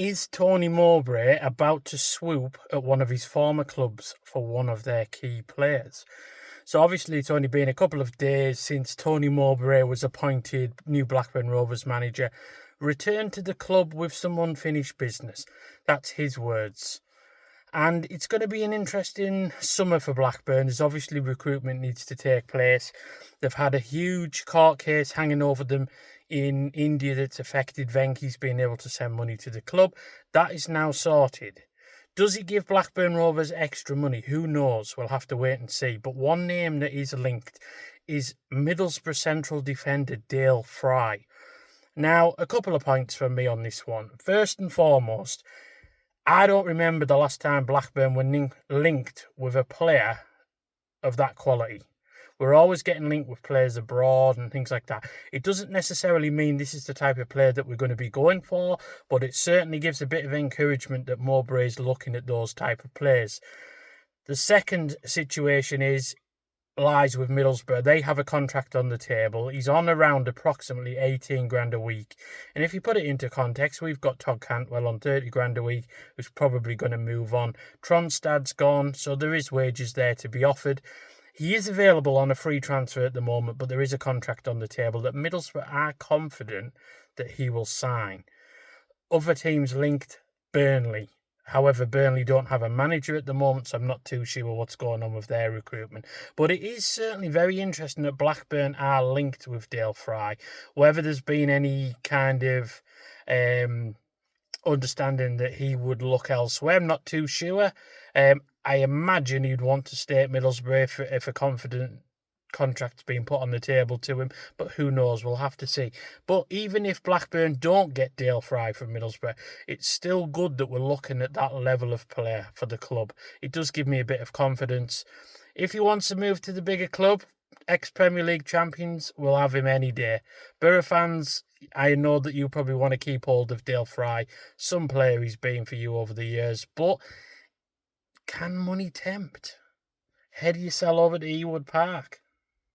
Is Tony Mowbray about to swoop at one of his former clubs for one of their key players? So obviously it's only been a couple of days since Tony Mowbray was appointed new Blackburn Rovers manager, returned to the club with some unfinished business. That's his words. And it's going to be an interesting summer for Blackburn, as obviously recruitment needs to take place. They've had a huge court case hanging over them in India that's affected Venky's being able to send money to the club. That is now sorted. Does he give Blackburn Rovers extra money? Who knows? We'll have to wait and see. But one name that is linked is Middlesbrough central defender Dael Fry. Now, a couple of points from me on this one. First and foremost, I don't remember the last time Blackburn were linked with a player of that quality. We're always getting linked with players abroad and things like that. It doesn't necessarily mean this is the type of player that we're going to be going for, but it certainly gives a bit of encouragement that Mowbray's looking at those type of players. The second situation lies with Middlesbrough. They have a contract on the table. He's on around approximately 18 grand a week. And if you put it into context, we've got Todd Cantwell on 30 grand a week, who's probably going to move on. Tronstad's gone, so there is wages there to be offered. He is available on a free transfer at the moment, but there is a contract on the table that Middlesbrough are confident that he will sign. Other teams linked, Burnley. However, Burnley don't have a manager at the moment, so I'm not too sure what's going on with their recruitment. But it is certainly very interesting that Blackburn are linked with Dael Fry. Whether there's been any kind of understanding that he would look elsewhere, I'm not too sure. I imagine he'd want to stay at Middlesbrough if a confident contract's being put on the table to him, but who knows, we'll have to see. But even if Blackburn don't get Dael Fry from Middlesbrough, it's still good that we're looking at that level of player for the club. It does give me a bit of confidence. If he wants to move to the bigger club, ex-Premier League champions, we'll have him any day. Borough fans, I know that you probably want to keep hold of Dael Fry, some player he's been for you over the years, but can money tempt? Head yourself over to Ewood Park.